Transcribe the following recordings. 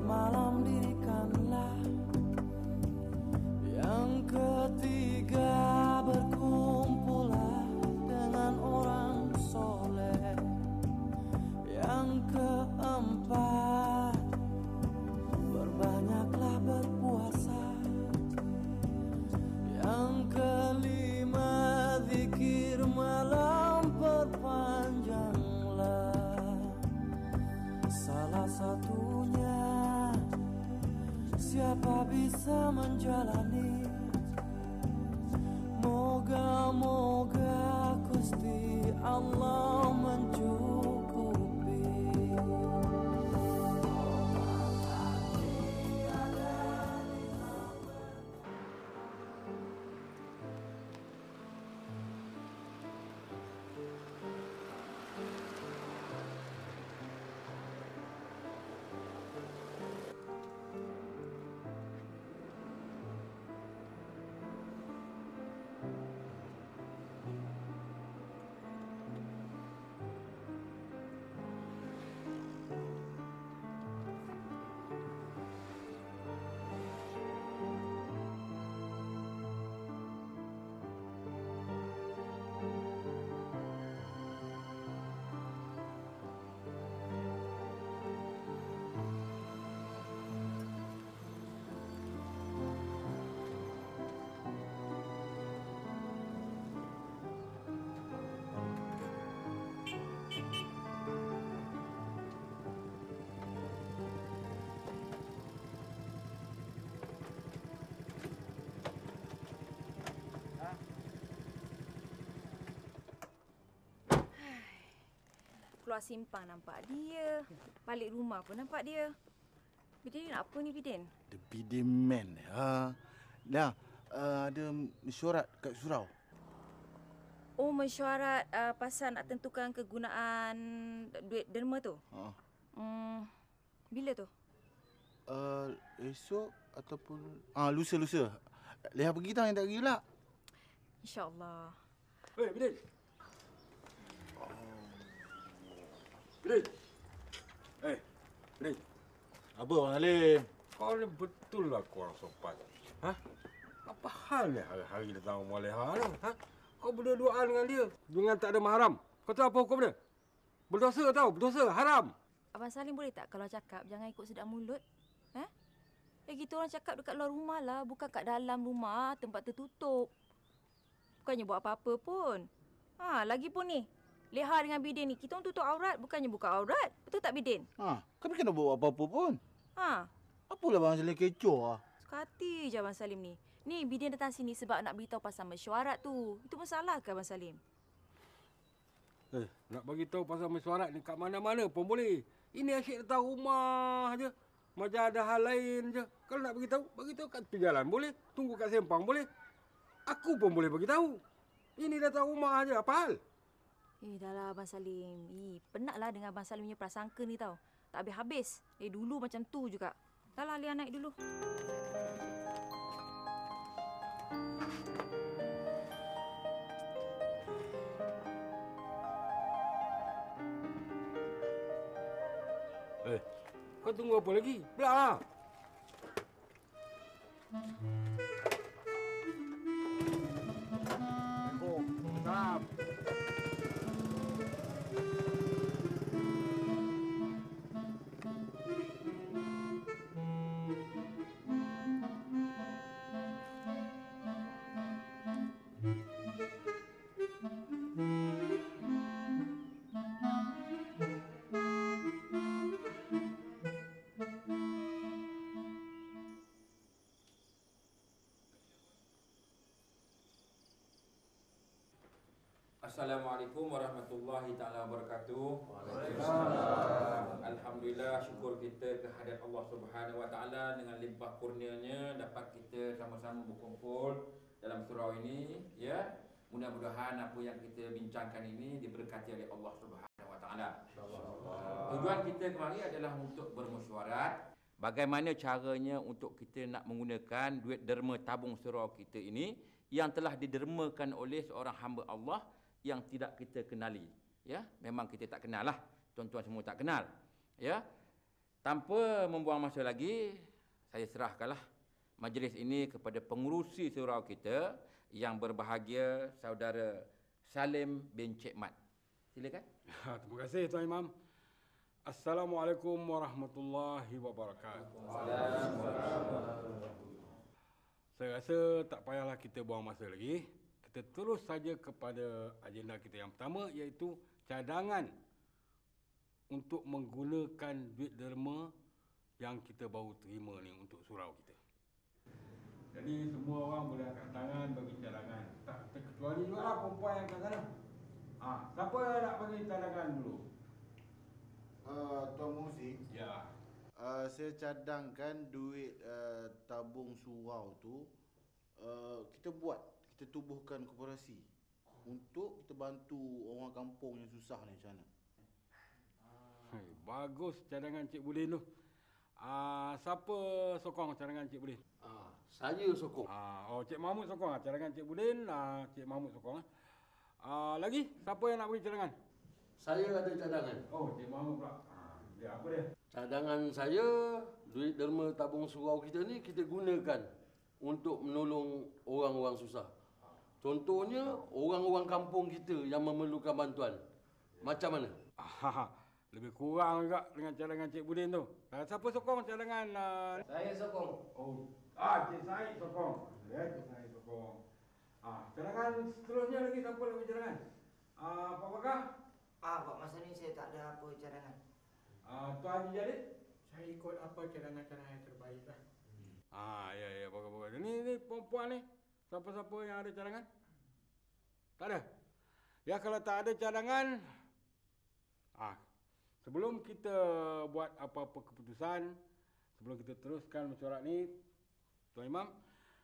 malam dirikanlah. Yang ketiga berkumpullah dengan orang soleh. Yang keempat berbanyaklah berpuasa. Yang kelima zikir malam perpanjanglah. Salah satunya siapa bisa menjalani. Moga-moga Gusti Allah mencukupi. Keluar simpang nampak dia. Balik rumah pun nampak dia. Bidin nak apa ni, Bidin? The Bidin man. Dah, ada mesyuarat kat surau. Oh, mesyuarat pasal nak tentukan kegunaan duit derma tu? Bila tu? Esok ataupun lusa. Leha pergi tau yang tak pergi pula. InsyaAllah. Hei, Bidin. Bidin. Bidin. Apa Abang Halim? Kau ni betul lah kau orang sopan. Apa hal ni hari-hari datang rumah Leha ni? Kau berdua-duaan dengan dia dengan tak ada mahram. Kau tahu apa hukum dia? Berdosa tau, berdosa, haram. Abang Salim boleh tak kalau cakap jangan ikut sedap mulut? Kita orang cakap dekat luar rumah lah, bukan kat dalam rumah, tempat tertutup. Bukannya buat apa-apa pun. Lagipun ni, Leha dengan Bidin ni, kita orang tutup aurat, bukannya buka aurat. Betul tak, Bidin? Kami kena buat apa-apa pun. Apalah Abang Salim kecoh Suka hati je Abang Salim ni. Ni, Bidin datang sini sebab nak beritahu pasal mesyuarat tu. Itu masalah ke Abang Salim? Nak bagi tahu pasal mesyuarat ni kat mana-mana pun boleh. Ini asyik datang rumah je. Macam ada hal lain je. Kalau nak bagi tahu kat tepi jalan boleh. Tunggu kat sempang boleh. Aku pun boleh bagi tahu. Ini datang rumah je, apa hal? Dah lah Abang Salim. Penatlah dengan Abang Salim punya prasangka ni tau. Tak habis-habis. Dulu macam tu juga. Dah lah, Lia naik dulu. Kau tunggu apa lagi? Belak lah. Salam. Assalamualaikum warahmatullahi taala wabarakatuh. Waalaikumsalam. Alhamdulillah, syukur kita kehadirat Allah Subhanahu wa taala dengan limpah kurnianya dapat kita sama-sama berkumpul dalam surau ini, ya. Mudah-mudahan apa yang kita bincangkan ini diberkati oleh Allah Subhanahu wa taala. Tujuan kita kemari adalah untuk bermesyuarat bagaimana caranya untuk kita nak menggunakan duit derma tabung surau kita ini yang telah didermakan oleh seorang hamba Allah yang tidak kita kenali, ya. Memang kita tak kenal lah, tuan-tuan semua tak kenal, ya. Tanpa membuang masa lagi, saya serahkanlah majlis ini kepada pengurusi surau kita yang berbahagia, Saudara Salim bin Cik Mat. Silakan. Terima kasih Tuan Imam. Assalamualaikum warahmatullahi wabarakatuh. Saya rasa tak payahlah kita buang masa lagi. Kita terus saja kepada agenda kita yang pertama, iaitu cadangan untuk menggunakan duit derma yang kita baru terima ni untuk surau kita. Jadi semua orang boleh angkat tangan bagi cadangan. Tak terkecuali juga lah perempuan yang kat sana. Siapa nak bagi cadangan dulu? Tuan Musi, Ya. saya cadangkan duit tabung surau tu kita tubuhkan koperasi untuk kita bantu orang kampung yang susah ni macam mana. Bagus cadangan Cik Budin tu. Siapa sokong cadangan Cik Budin? Saya sokong. Cik Mahmud sokong cadangan Cik Budin. Cik Mahmud sokong. Lagi siapa yang nak bagi cadangan? Saya ada cadangan. Cik Mahmud pula. Dia apa dia? Cadangan saya, duit derma tabung surau kita ni kita gunakan untuk menolong orang-orang susah. Contohnya, orang-orang kampung kita yang memerlukan bantuan. Macam mana? Lebih kurang juga dengan cadangan Cik Budin tu. Siapa sokong cadangan? Saya sokong. Cik Said sokong. Cik Said sokong. Cadangan seterusnya lagi siapa lagi cadangan? Pak Bakar? Pak, masa ni saya tak ada apa cadangan. Tuan Haji Jalil? Saya ikut apa cadangan-cadangan yang terbaik lah. Ya, bagus. Ni perempuan ni. Siapa-siapa yang ada cadangan? Tak ada? Ya, kalau tak ada cadangan, sebelum kita buat apa-apa keputusan, sebelum kita teruskan mesyuarat ni, Tuan Imam,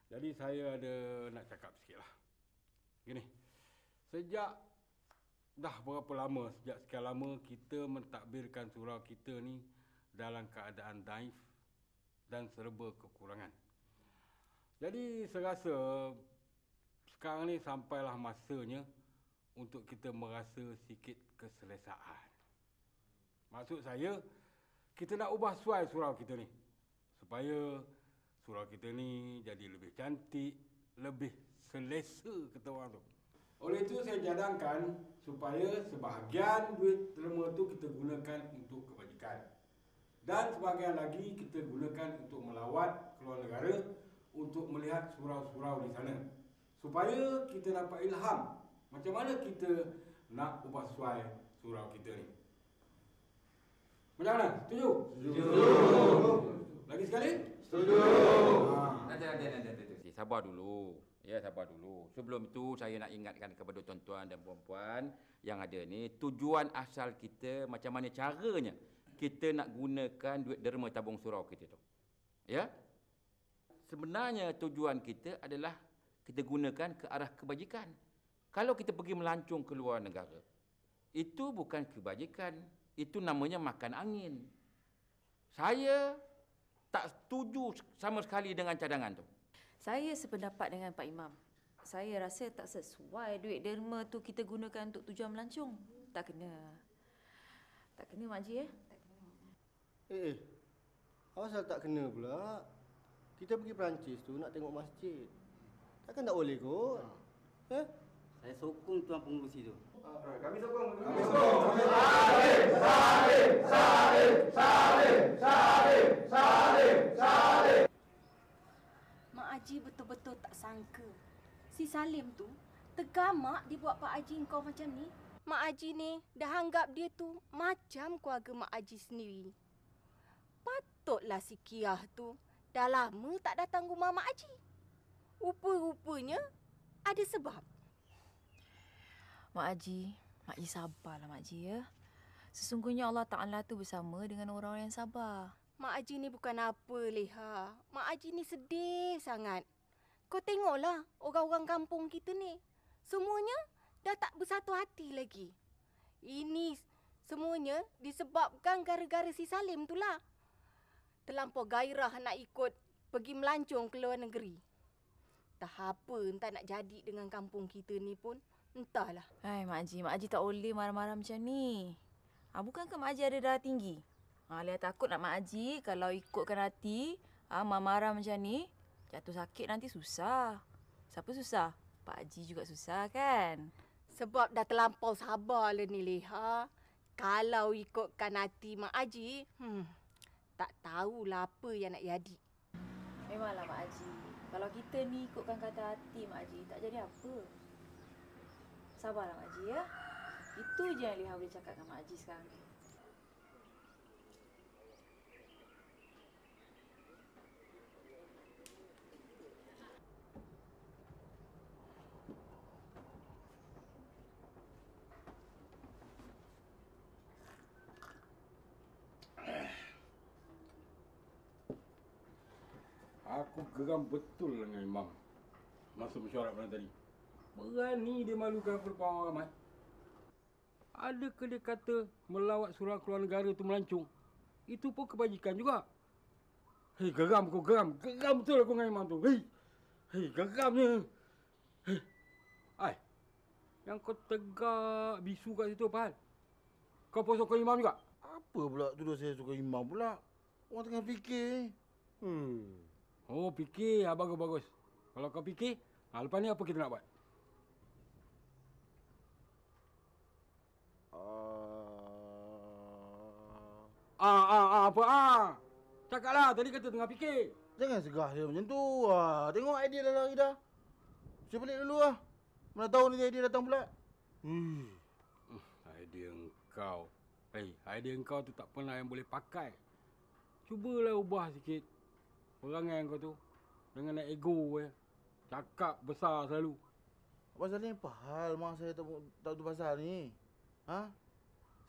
jadi saya ada nak cakap sikit lah. Gini, sejak sekian lama kita mentadbirkan surau kita ni dalam keadaan daif dan serba kekurangan. Jadi saya rasa sekarang ni sampailah masanya untuk kita merasa sikit keselesaan. Maksud saya, kita nak ubah suai surau kita ni supaya surau kita ni jadi lebih cantik, lebih selesa kata orang tu. Oleh itu saya cadangkan supaya sebahagian duit derma tu kita gunakan untuk kebajikan. Dan sebahagian lagi kita gunakan untuk melawat keluar negara untuk melihat surau-surau di sana. Supaya kita dapat ilham macam mana kita nak ubah suai surau kita ni. Macam mana? Setuju? Setuju. Lagi sekali? Setuju. Nanti. Sabar dulu. Ya, sabar dulu. Sebelum itu saya nak ingatkan kepada tuan-tuan dan puan-puan yang ada ni, tujuan asal kita, macam mana caranya kita nak gunakan duit derma tabung surau kita tu. Ya? Sebenarnya tujuan kita adalah kita gunakan ke arah kebajikan. Kalau kita pergi melancong ke luar negara, itu bukan kebajikan, itu namanya makan angin. Saya tak setuju sama sekali dengan cadangan tu. Saya sependapat dengan Pak Imam. Saya rasa tak sesuai duit derma tu kita gunakan untuk tujuan melancong. Tak kena. Tak kena, Mak Haji, Asal tak kena pula? Kita pergi Perancis tu nak tengok masjid. Takkan tak boleh kot? Saya sokong tuan pengurusi tu. Kami sokong. Mak Haji betul-betul tak sangka. Si Salim tu tergamak dia buat Pak Haji kau macam ni. Mak Haji ni dah anggap dia tu macam keluarga Mak Haji sendiri. Patutlah si Kiah tu dah lama tak datang rumah Mak Haji. Rupa-rupanya ada sebab. Mak Haji sabarlah Mak Haji, ya. Sesungguhnya Allah Ta'ala tu bersama dengan orang-orang yang sabar. Mak Haji ni bukan apa, Leha. Mak Haji ni sedih sangat. Kau tengoklah orang-orang kampung kita ni. Semuanya dah tak bersatu hati lagi. Ini semuanya disebabkan gara-gara si Salim tu lah. Terlampau gairah nak ikut pergi melancong ke luar negeri. Entah apa entah nak jadi dengan kampung kita ni pun. Entahlah. Hai Mak Haji tak boleh marah-marah macam ni. Bukankah Mak Haji ada darah tinggi? Leah takut nak Mak Haji kalau ikutkan hati, Mak marah macam ni, jatuh sakit nanti susah. Siapa susah? Pak Haji juga susah kan? Sebab dah terlampau sabar lah ni Leha. Kalau ikutkan hati Mak Haji, tak tahulah apa yang nak jadi. Memanglah Mak Haji. Kalau kita ni ikutkan kata hati Mak Haji, tak jadi apa. Sabarlah Mak Haji ya. Itu je yang Leha boleh cakap dengan Mak Haji sekarang ni. Aku geram betul dengan Imam masa mesyuarat malam tadi. Berani dia malukan aku depan orang ramai. Adakah dia kata melawat surau keluar negara tu melancung? Itu pun kebajikan juga. Hei, geram aku, geram. Geram betul aku dengan Imam tu. Hei, geramnya. Hei, ai, yang kau tegak bisu kat situ apa hal? Kau pun suka Imam juga? Apa pula tuduh saya suka Imam pula? Orang tengah fikir. Oh, fikir. Bagus-bagus. Kalau kau fikir, lepas ni apa kita nak buat? Apa? Cakaplah, tadi kata tengah fikir. Jangan segah dia macam tu. Tengok idea dah lari dah. Saya balik dulu lah. Mana tahu ni idea datang pula. Idea engkau. Idea engkau tu tak pernah yang boleh pakai. Cubalah ubah sikit perangai kau tu. Dengan naik ego je. Cakap besar selalu. Pasal ni apa hal mak saya tak tahu pasal ni?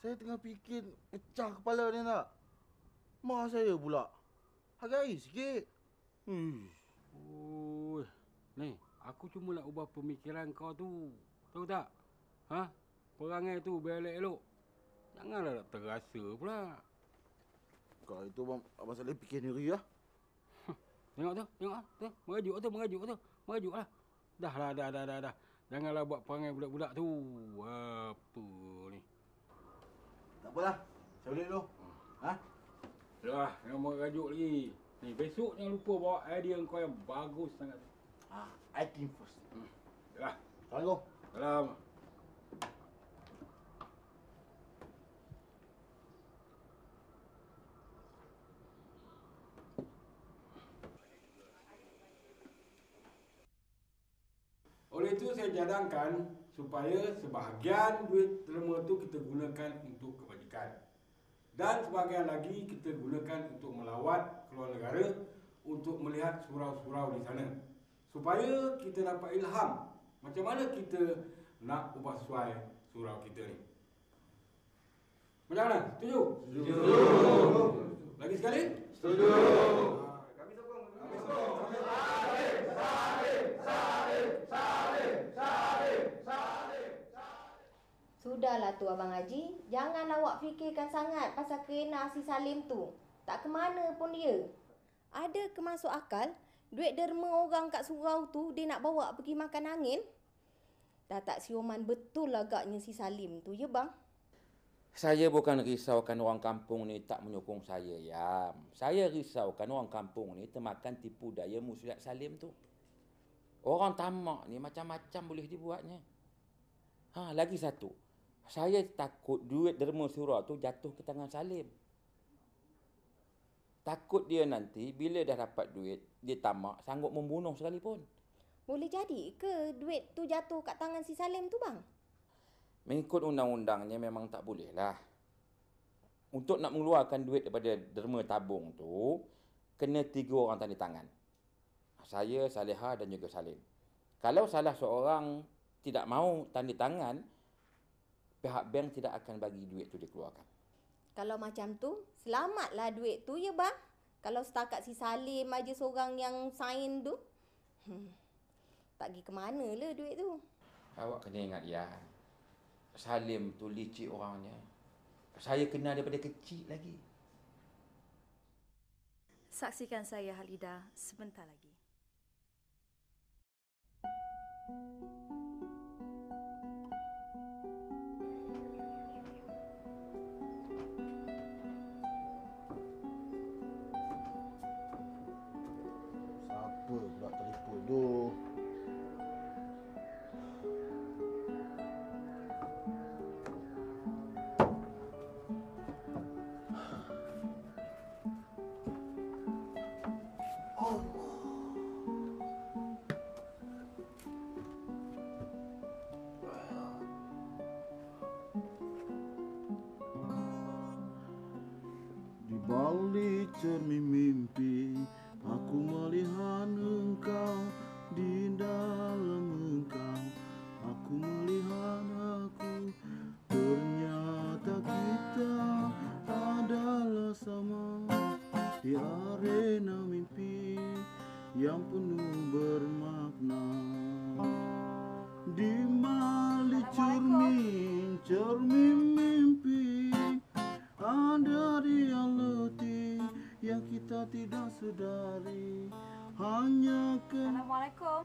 Saya tengah fikir pecah kepala ni tak? Mak saya pula. Hargai sikit. Ni, aku cuma nak ubah pemikiran kau tu. Tahu tak? Perangai tu biar elok-elok. Janganlah nak terasa pula. Kalau itu abang Saleh fikir sendiri lah. Tengok tu. Mengajuk tu. Lah. Dah. Janganlah buat perangai budak-budak tu. Apa ni? Tak apalah. Saya balik dulu. Dah, jangan mengajuk lagi. Ni, besok jangan lupa bawa idea kau yang bagus sangat. I think first. Dah. Assalamualaikum. Salam. Oleh itu saya cadangkan supaya sebahagian duit derma tu kita gunakan untuk kebajikan. Dan sebahagian lagi kita gunakan untuk melawat keluar negara untuk melihat surau-surau di sana. Supaya kita dapat ilham macam mana kita nak ubah sesuai surau kita ni. Macam mana? Setuju? Setuju. Lagi sekali? Setuju. Kami sokong. Sudahlah tu Abang Haji. Jangan awak fikirkan sangat pasal kerena si Salim tu. Tak ke mana pun dia. Ada ke masuk akal duit derma orang kat surau tu dia nak bawa pergi makan angin? Dah tak siuman betul agaknya si Salim tu, ya bang? Saya bukan risaukan orang kampung ni tak menyokong saya, ya. Saya risaukan orang kampung ni termakan tipu daya Muslihat Salim tu. Orang tamak ni macam-macam boleh dibuatnya. Lagi satu. Saya takut duit derma surau tu jatuh ke tangan Salim. Takut dia nanti bila dah dapat duit, dia tamak sanggup membunuh sekalipun. Boleh jadi ke duit tu jatuh kat tangan si Salim tu bang? Mengikut undang-undangnya memang tak boleh lah. Untuk nak mengeluarkan duit daripada derma tabung tu, kena 3 orang tanda tangan. Saya, Saleha dan juga Salim. Kalau salah seorang tidak mau tanda tangan, pihak bank tidak akan bagi duit tu dikeluarkan. Kalau macam tu, selamatlah duit tu, ya bang? Kalau setakat si Salim aja seorang yang sign tu, tak pergi ke mana lah duit tu? Awak kena ingat, ya. Salim tu licik orangnya. Saya kenal daripada kecil lagi. Saksikan saya, Halida, sebentar lagi. Bodoh. Di balik cermin mimpi, aku melihat engkau. Di dalam engkau, aku melihat aku. Ternyata kita adalah sama di arena mimpi yang penuh bermakna. Di balik cermin mimpi, ada realiti yang kita tidak sedari. Hanya Assalamualaikum.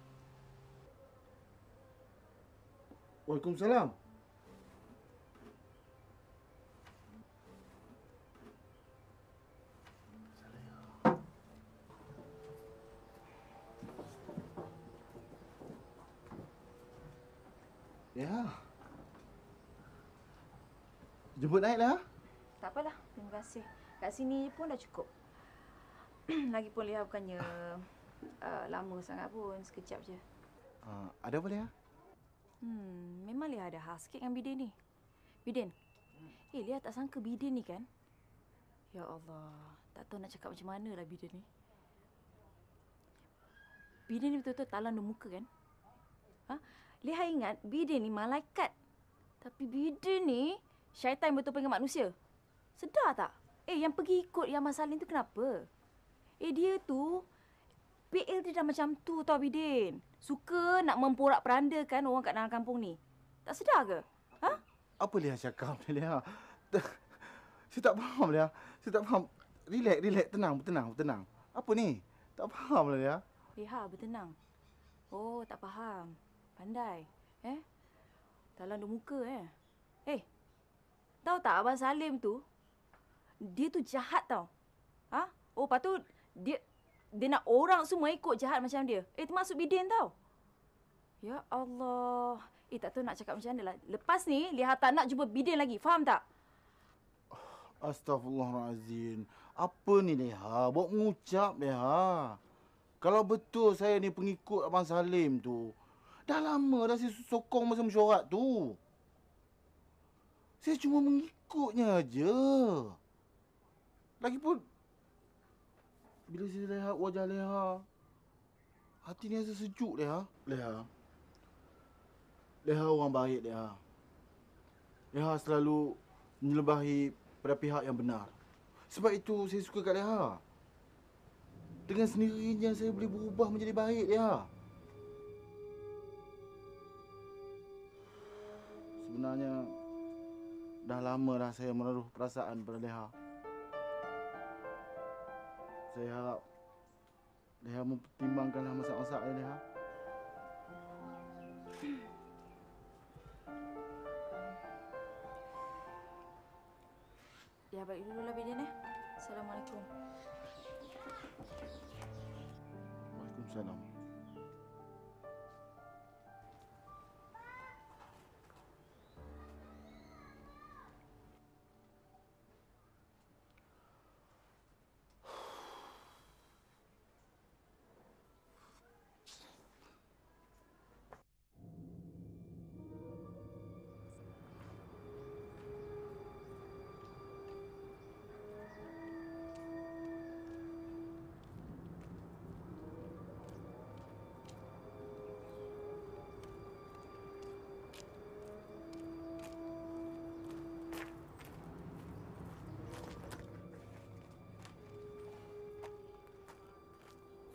Waalaikumsalam. Ya. Jemput naiklah. Tak apalah, terima kasih. Kat sini pun dah cukup. Lagipun Leha bukannya lama sangat pun, sekejap je. Ada apa Leha? Memang Leha ada hal sikit dengan Bidin ni. Bidin, Leha tak sangka Bidin ni kan. Ya Allah, tak tahu nak cakap macam mana lah Bidin ni. Bidin ni betul-betul talang dua muka kan? Leha ingat Bidin ni malaikat. Tapi Bidin ni syaitan betul dengan manusia. Sedar tak? Yang pergi ikut yang Mas Salim tu kenapa? Dia tu, PL dia dah macam tu tau Bidin. Suka nak memporak-perandakan orang kat dalam kampung ni. Tak sedar ke? Apa Leha cakap ni Leha? Saya tak faham Leha. Saya tak faham. Relax. Tenang. Apa ni? Tak faham lah Leha. Leha, bertenang. Oh, tak faham. Pandai. Talang dua muka tahu tak Abang Salim tu, dia tu jahat tau. Lepas tu dia nak orang semua ikut jahat macam dia. Termasuk Bidin tau. Ya Allah. Tak tahu nak cakap macam mana lah. Lepas ni, Leha tak nak jumpa Bidin lagi. Faham tak? Astaghfirullahalazim. Apa ni Leha? Bawa mengucap Leha. Kalau betul saya ni pengikut Abang Salim tu, dah lama dah saya sokong masa mesyuarat tu. Saya cuma mengikutnya aja. Lagipun, bila saya lihat wajah Leha, hati ni rasa sejuk Leha. Leha orang baik Leha. Leha selalu menyelebahi pada pihak yang benar. Sebab itu saya suka kat Leha. Dengan sendirinya saya boleh berubah menjadi baik Leha. Sebenarnya dah lama dah saya menaruh perasaan pada Leha. Saya harap Leha mempertimbangkanlah masak-masak Leha. Leha balik dulu lah Bidin Assalamualaikum. Waalaikumsalam.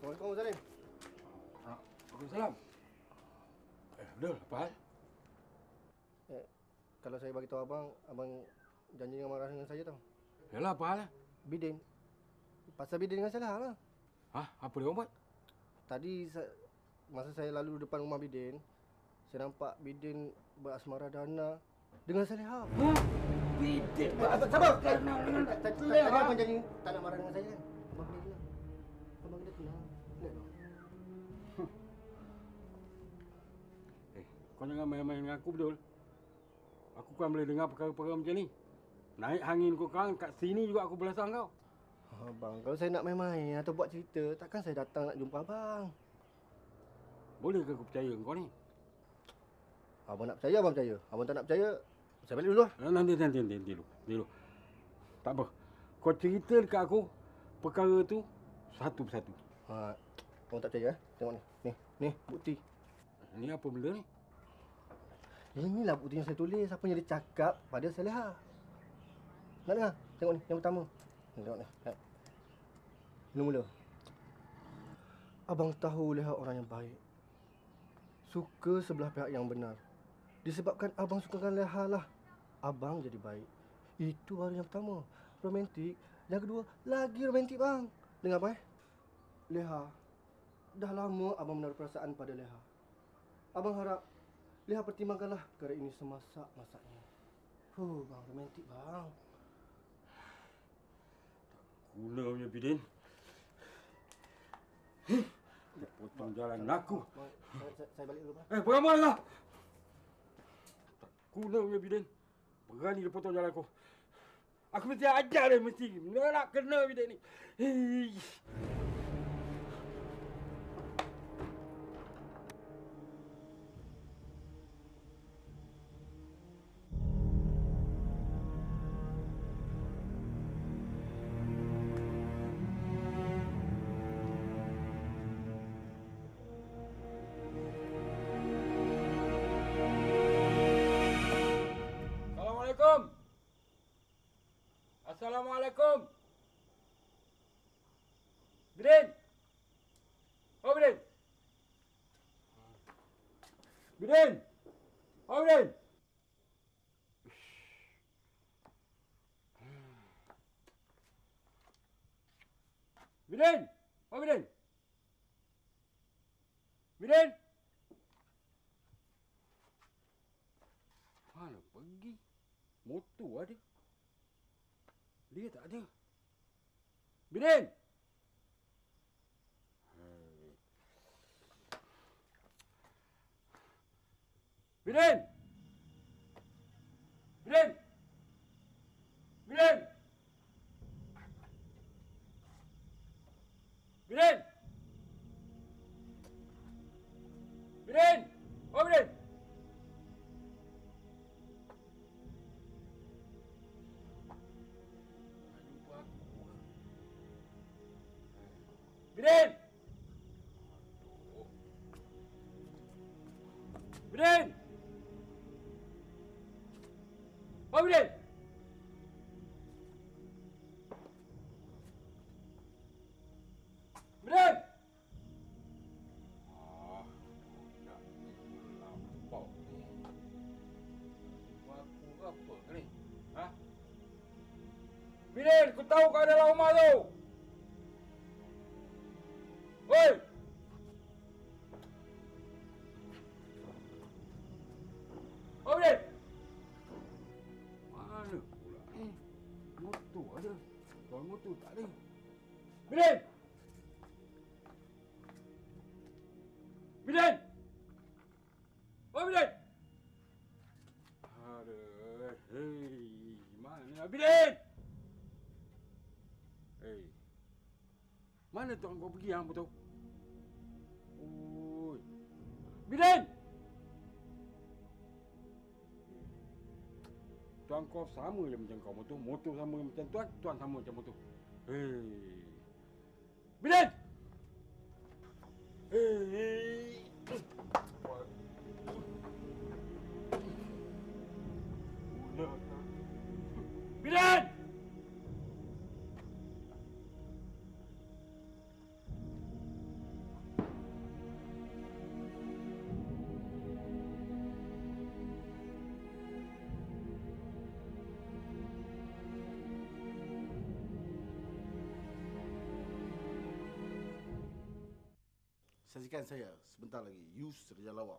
Assalamualaikum Salim. Waalaikumsalam. Abdul, apa hal? Kalau saya bagi tahu abang janji dengan marah dengan saya tau. Yalah, apa hal? Bidin. Pasal Bidin dengan saya lah. Apa dia buat? Tadi masa saya lalu depan rumah Bidin, saya nampak Bidin berasmara dana dengan Saleha. Bidin Sabar. Tadi abang janji tak nak marah dengan saya kan? Abang kena tenang. Abang kena tenang. Kau jangan main-main dengan aku, betul? Aku kan boleh dengar perkara-perkara macam ni. Naik angin kau kan, kat sini juga aku belasah kau. Abang, kalau saya nak main-main atau buat cerita, takkan saya datang nak jumpa abang. Boleh ke aku percaya kau ni? Abang nak percaya, abang percaya. Abang tak nak percaya, saya balik dulu lah. Nanti dulu. Tak apa. Kau cerita dekat aku perkara tu satu persatu. Abang tak percaya, tengok ni. Ni, bukti. Ni apa benda ni? Inilah bukti yang saya tulis, apa yang dia cakap pada Saleha. Nak dengar? Tengok ni, yang pertama. Tengok ni. Mula-mula. Abang tahu Leha orang yang baik. Suka sebelah pihak yang benar. Disebabkan abang sukakan Leha lah, abang jadi baik. Itu baru yang pertama. Romantik. Yang kedua, lagi romantik bang. Dengar apa Leha. Dah lama abang menaruh perasaan pada Leha. Abang harap Leha pertimbangkanlah perkara ini semasak-masaknya. Bang, romantik bang. Guna punya Bidin. Dia potong jalan aku. Saya balik dulu bang. Beramallah. Tak guna punya Bidin. Berani dia potong jalan aku. Aku mesti ajar dia mesti. Nak kena Bidin ni. Assalamualaikum. Bidin. Oh, Bidin. Bidin. Oh, Bidin. Bidin. Oh, Bidin. Bidin. Mana pergi? Motor ada. Dia tak ada. Bidin! Bidin! Bidin! Bidin! Bidin! Bidin! Oh, Bidin! Bidin! Bidin! Oh, Bidin! Bidin! Nak lampau ni. Aku apa ni? Ha? Bidin, ku tahu kau ada dalam rumah tu. Oi! Oh, Bidin! Mana pula ni? Motor ada. Kalau motor tak ada. Bidin! Bidin! Oh, Bidin! Aduh, hei, mana Bidin? Hei. Mana tuan kau pergi hang betul? Oi. Bidin! Tuan kau sama je macam kau motor. Motor sama macam tuan, tuan sama macam motor. Hei. Bidin! Hei. Bidin! Saksikan saya sebentar lagi. Yus Raja Lawak.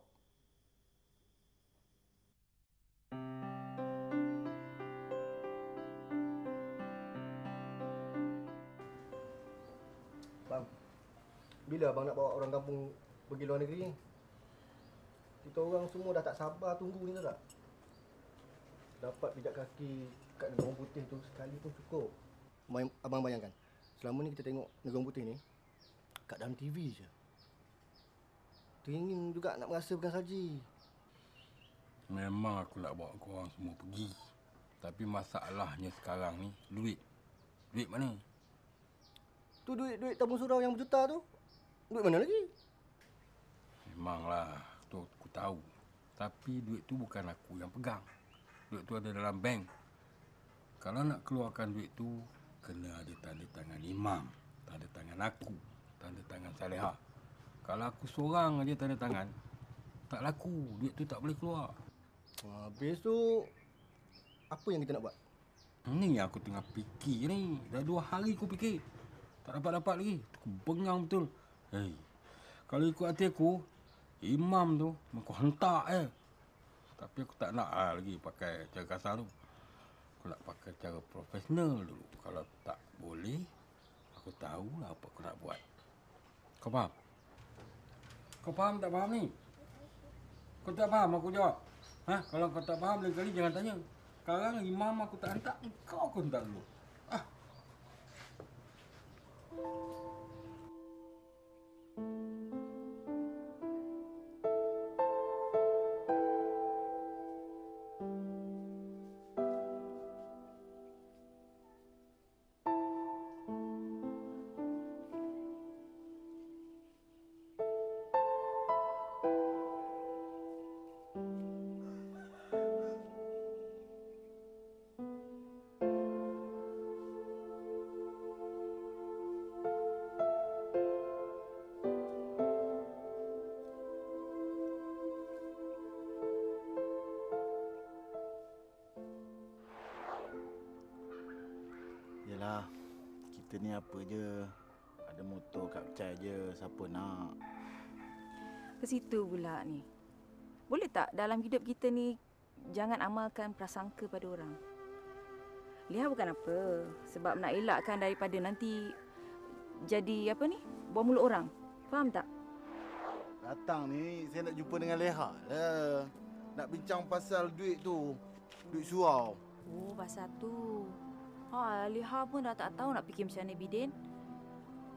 Bang, bila abang nak bawa orang kampung pergi luar negeri ni? Kita orang semua dah tak sabar tunggu ni tak? Dapat pijak kaki kat Negeri Orang Putih tu sekali pun cukup. Abang bayangkan, selama ni kita tengok Negeri Orang Putih ni kat dalam TV je. Teringin juga nak merasakan saji. Memang aku nak bawa korang semua pergi. Tapi masalahnya sekarang ni duit. Duit mana? Tu duit tabung surau yang berjuta tu. Duit mana lagi? Memanglah, tu aku tahu. Tapi duit tu bukan aku yang pegang. Duit tu ada dalam bank. Kalau nak keluarkan duit tu, kena ada tanda tangan imam, tanda tangan aku, tanda tangan Saleha. Kalau aku seorang aja tanda tangan, tak laku. Duit tu tak boleh keluar. Habis tu, apa yang kita nak buat? Ini yang aku tengah fikir ni. Dah 2 hari aku fikir. Tak dapat-dapat lagi. Aku bengang betul. Hei, kalau ikut hati aku, imam tu aku hentak je. Tapi aku tak nak lagi pakai cara kasar tu. Aku nak pakai cara profesional dulu. Kalau tak boleh, aku tahulah apa aku nak buat. Kau faham? Kau faham tak faham ni? Kau tak faham aku jawab. Ha? Kalau kau tak faham lain kali jangan tanya. Sekarang imam aku tak hantar, kau aku hentak dulu. Yelah, kita ni apa je. Ada motor kat Pecai je, siapa nak. Ke situ pula ni. Boleh tak dalam hidup kita ni jangan amalkan prasangka pada orang? Lihat bukan apa. Sebab nak elakkan daripada nanti jadi apa ni? Buang mulut orang. Faham tak? Datang ni saya nak jumpa dengan Leha lah. Nak bincang pasal duit tu. Duit surau. Oh, pasal tu. Liha pun dah tak tahu nak fikir macam mana, Bidin.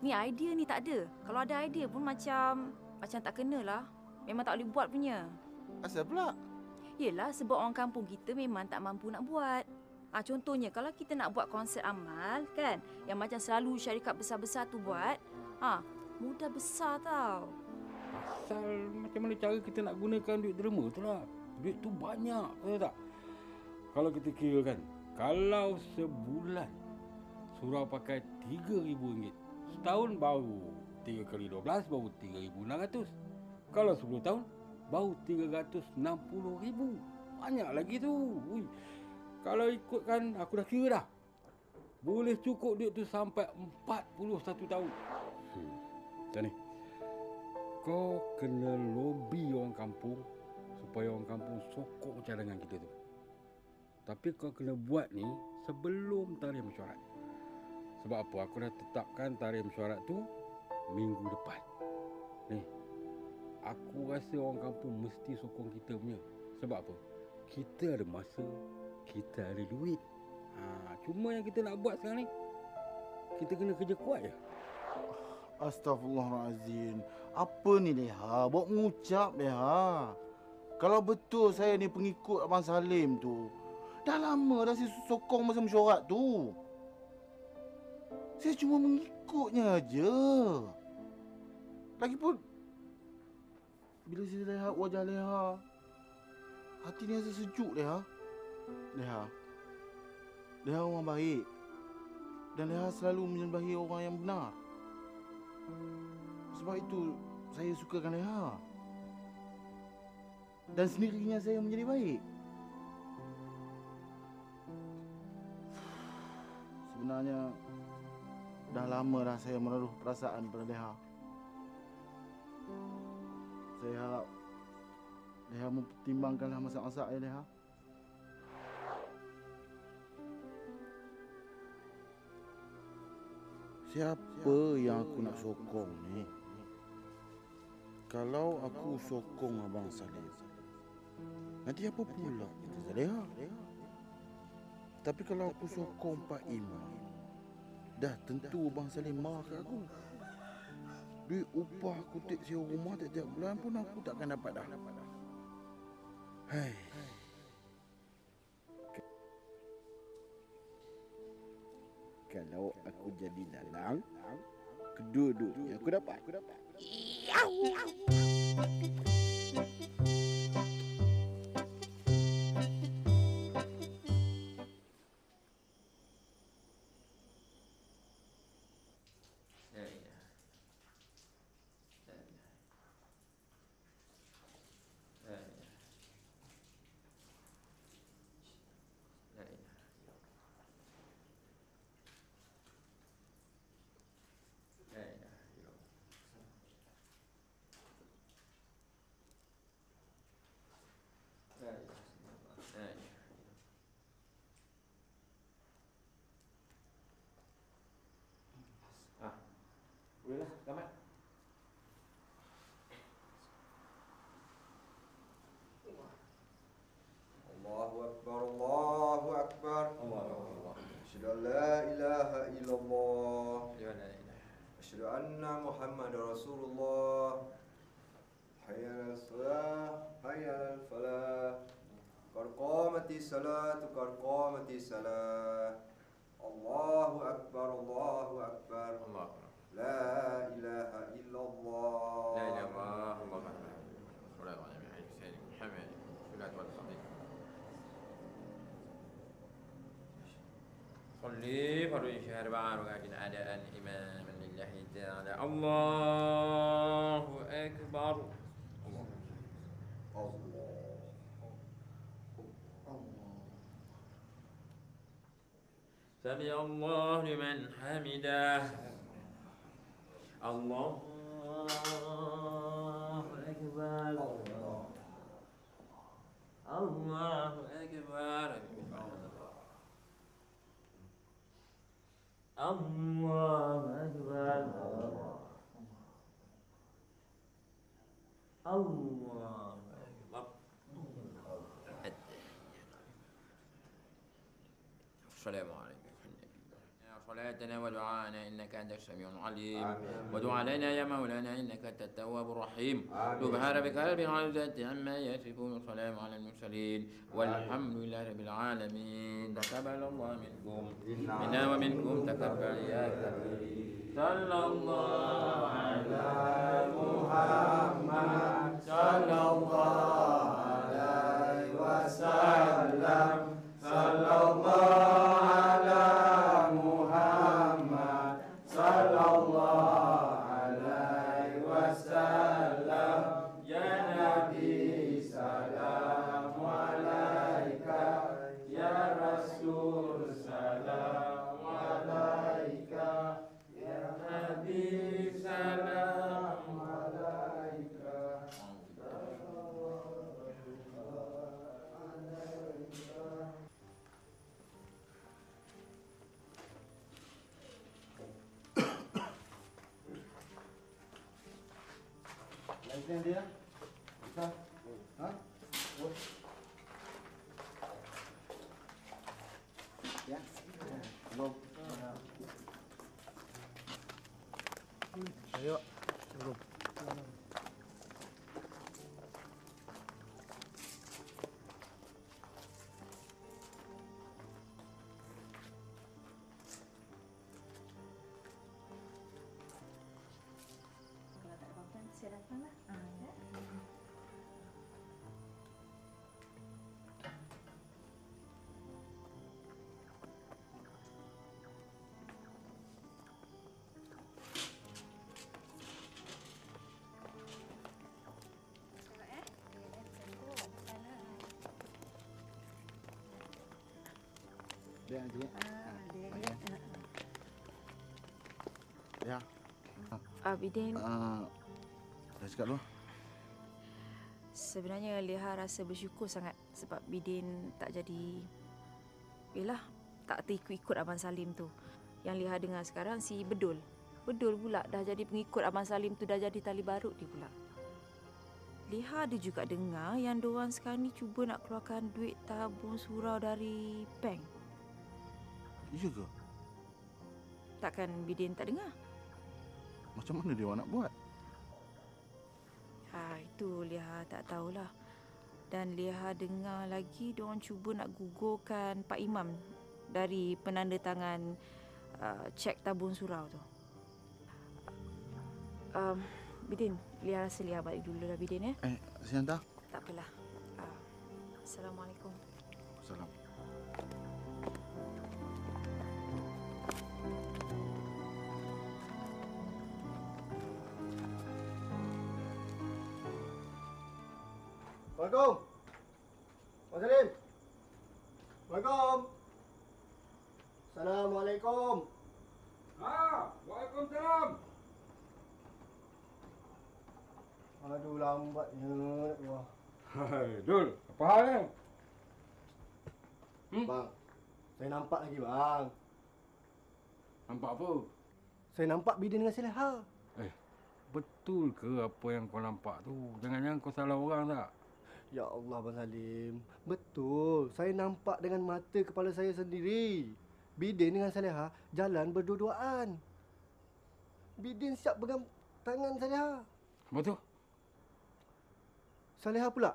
Ni idea ni tak ada. Kalau ada idea pun macam tak kenalah. Memang tak boleh buat punya. Asal pula? Yelah, sebab orang kampung kita memang tak mampu nak buat. Contohnya kalau kita nak buat konsert amal kan, yang macam selalu syarikat besar-besar tu buat, mudah besar tau. Pasal macam mana cara kita nak gunakan duit derma tu lah. Duit tu banyak, tahu tak? Kalau kita kira kan, kalau sebulan surau pakai RM3,000, setahun baru 3 kali 12 baru 3,600. Kalau 10 tahun baru 360,000. Banyak lagi tu. Ui. Kalau ikutkan aku dah kira dah. Boleh cukup duit tu sampai 41 tahun. Macam ni. Kau kena lobby orang kampung supaya orang kampung sokong cadangan kita tu. Tapi kau kena buat ni sebelum tarikh mesyuarat. Sebab apa? Aku dah tetapkan tarikh mesyuarat tu minggu depan. Ni, aku rasa orang kampung mesti sokong kita punya. Sebab apa? Kita ada masa, kita ada duit. Cuma yang kita nak buat sekarang ni, kita kena kerja kuat je. Astaghfirullahalazim. Apa ni Leha? Bawa mengucap Leha. Kalau betul saya ni pengikut Abang Salim tu, dah lama dah saya sokong masa mesyuarat tu. Saya cuma mengikutnya aja. Lagipun, bila saya lihat wajah Leha, hati ni rasa sejuk Leha. Leha orang baik. Dan Leha selalu menyembahi orang yang benar. Sebab itu, saya sukakan Leha. Dan sendirinya saya menjadi baik. Sebenarnya dah lama dah saya menaruh perasaan pada Leha. Saya harap Leha mempertimbangkanlah masak-masak ya Leha. Siapa yang aku nak sokong ni? Kalau aku sokong Abang Salim, nanti apa pula kita Zaleha? Tapi kalau aku sokong Pak Imam, dah tentu Abang Salim marah kat aku. Duit upah aku sewa rumah tiap-tiap bulan pun aku takkan dapat dah. Hai. Kalau aku jadi dalang, kedua-duanya aku dapat. Bolehlah, selamat. Allahu Akbar, Allahu Akbar. Allah. Asyhadu an la ilaha illallah. Ya la ilaha. Asyhadu anna Muhammadar Rasulullah. Hayya 'alas salah, hayya 'alal falah. Qad qamatis salatu, qad qamatis salah. Allahu Akbar, Allahu Akbar. Allah. La ilaha illallah. La ilaha illallah. Allah Akbar. Sallallahu alaihi wasallam. Muhammad. Salat wal fadil. صلي فرج شهر بعد ولكن أداء إماما لله تعالى. الله أكبر. سمع الله لمن حمده. الله أكبر. الله أكبر. الله أكبر. الله أكبر. السلام عليكم. صلاتنا ودعاءنا إنك أنت السميع العليم. ودعا لنا يا مولانا إنك أنت التواب الرحيم. سبحان ربك رب العزة عما يصفون وسلام على المرسلين والحمد لله رب العالمين. تقبل الله منكم منا ومنكم تقبل يا كريم. صلى الله على محمد صلى الله عليه وسلم. صلى الله Lain dia. Bisa? Ha? Oh. Ya. Belum. Ayo. Belum. Saya datanglah. Ya. Dia nanti. Ya. Bidin. Dah cakap dulu. Sebenarnya Leha rasa bersyukur sangat sebab Bidin tak jadi, yelah, tak terikut-ikut Abang Salim tu. Yang Leha dengar sekarang si Bedul. Bedul pula dah jadi pengikut Abang Salim tu, dah jadi tali barut dia pula. Liha ada juga dengar yang diorang sekarang ni cuba nak keluarkan duit tabung surau dari bank. Ya ke? Takkan Bidin tak dengar? Macam mana dia orang nak buat? Itu Liha tak tahulah. Dan Liha dengar lagi diorang cuba nak gugurkan Pak Imam dari penandatangan cek tabung surau tu. Bidin, Liha rasa Liha balik dulu lah Bidin ya. Siantar? Tak apalah. Assalamualaikum. Salam. Assalamualaikum. Mak Salim. Assalamualaikum. Assalamualaikum. Waalaikumsalam. Aduh, lambatnya nak keluar. Hai, Dul. Apa hal ni? Bang, saya nampak lagi bang. Nampak apa? Saya nampak Bidin dengan Seleha. Betul ke apa yang kau nampak tu? Jangan-jangan kau salah orang tak? Ya Allah Abang Salim. Betul. Saya nampak dengan mata kepala saya sendiri. Bidin dengan Saleha jalan berdua-duaan. Bidin siap pegang tangan Saleha. Apa tu? Saleha pula.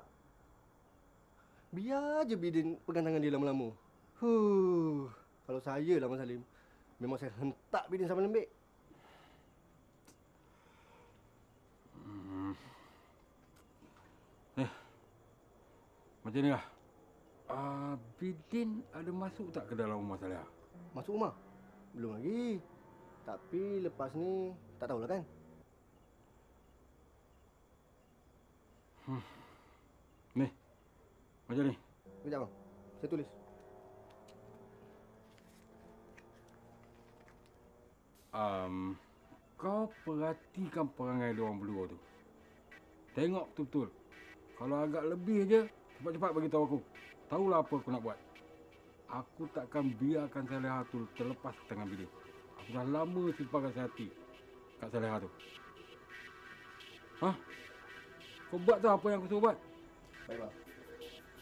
Biar je Bidin pegang tangan dia lama-lama. Kalau saya lah Abang Salim, memang saya hentak Bidin sampai lembik. Macam ni lah. Bidin ada masuk tak ke dalam rumah Saleha? Masuk rumah? Belum lagi. Tapi lepas ni tak tahulah kan. Ni. Macam ni. Sekejap bang. Saya tulis. Kau perhatikan perangai diorang berdua tu. Tengok betul-betul. Kalau agak lebih je, cepat-cepat bagi tahu aku. Tahulah apa aku nak buat. Aku takkan biarkan Saleha tu terlepas ke tangan Bidin. Aku dah lama simpan rasa hati kat Saleha tu. Kau buat tu apa yang aku suruh buat? Baik bang.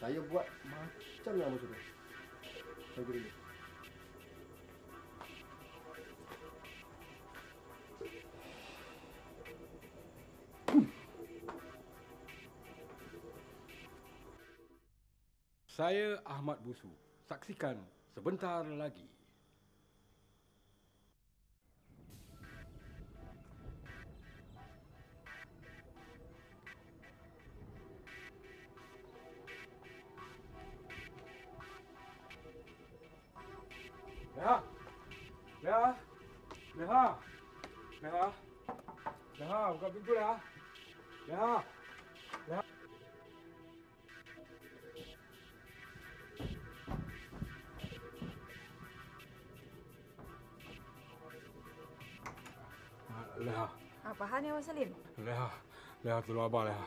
Saya buat macam yang abang suruh. Saya pergi dulu. Saya Ahmad Busu. Saksikan sebentar lagi. Leha! Leha! Leha! Leha! Leha, buka pintu Leha! Leha! Leha! Leha. Apa hal ni Abang Salim? Leha tolong abang Leha.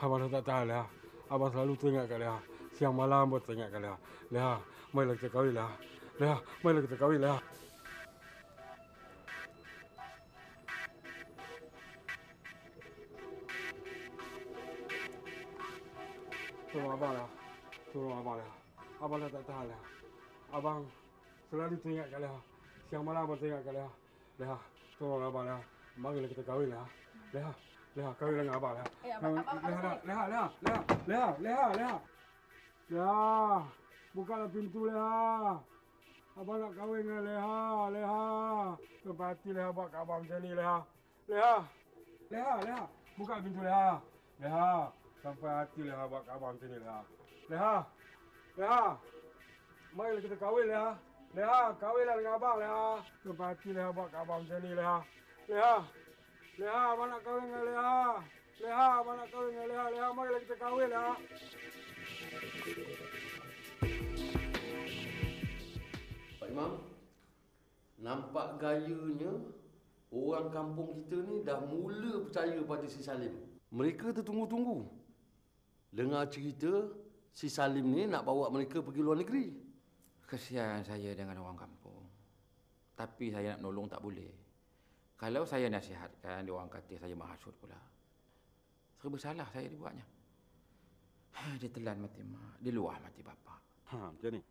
Abang dah tak tahan Leha. Abang selalu teringat kat Leha. Siang malam pun teringat kat Leha. Leha, marilah kita kahwin Leha. Leha, marilah kita kahwin Leha. Tolong abang Leha. Tolong abang Leha. Abang dah tak tahan Leha. Abang selalu teringat kat Leha. Siang malam pun teringat kat Leha. Leha, tolong abang Leha. Marilah kita kahwin Leha. Leha, kahwin dengan abang Leha. Leha. Leha, bukalah pintu Leha. Abang nak kahwin dengan Leha. Sampai hati Leha buat kat abang macam ni Leha. Leha, buka pintu Leha. Leha, sampai hati Leha buat kat abang macam ni Leha. Leha, marilah kita kahwin Leha. Leha, kahwinlah dengan abang Leha. Sampai hati Leha buat kat abang macam ni Leha. Leha, abang nak kahwin dengan Leha. Abang nak kahwin dengan Leha. Leha, marilah kita kahwin Leha. Pak Imam, nampak gayanya orang kampung kita ni dah mula percaya pada si Salim. Mereka tertunggu-tunggu. Dengar cerita si Salim ni nak bawa mereka pergi luar negeri. Kesian saya dengan orang kampung. Tapi saya nak menolong tak boleh. Kalau saya nasihatkan, dia orang kata saya menghasut pula. Serba salah saya dibuatnya. Dia telan mati mak, dia luah mati bapa. Macam ni.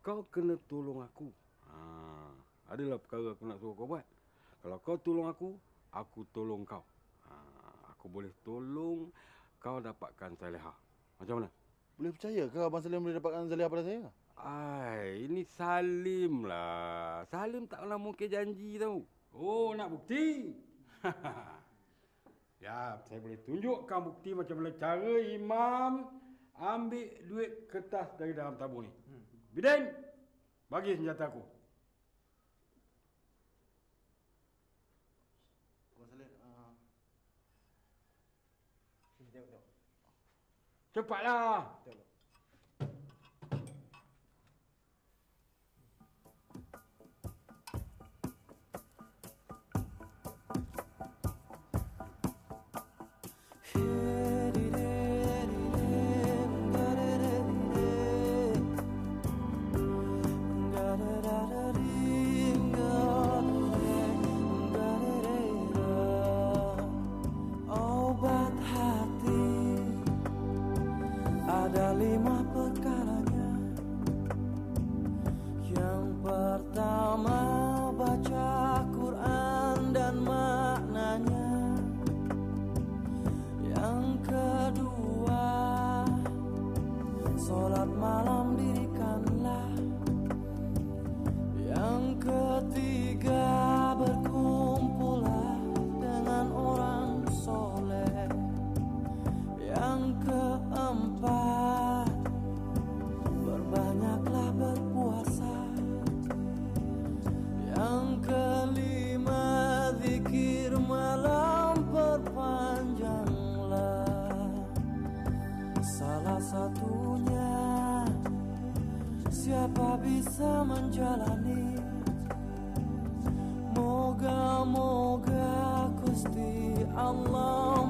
Kau kena tolong aku. Adalah perkara aku nak suruh kau buat. Kalau kau tolong aku tolong kau. Aku boleh tolong kau dapatkan Salihah. Macam mana? Boleh percaya ke Abang Salim boleh dapatkan Salihah pada saya? Ini Salim lah. Salim tak pernah mungkin janji tau. Oh, nak bukti? Ya, saya boleh tunjukkan bukti macam mana cara Imam ambil duit kertas dari dalam tabung ni. Bidin, bagi senjata aku. Abang Salim, Tengok. Cepatlah. Tengok. Obat hati ada 5 perkaranya. Yang pertama baca Quran dan maknanya. Yang kedua solat malam dirikanlah. Yang ketiga berkumpullah dengan orang soleh. Yang keempat berbanyaklah berpuasa. Yang kelima zikir malam perpanjanglah. Salah satunya siapa bisa menjalani. Moga-moga Gusti Allah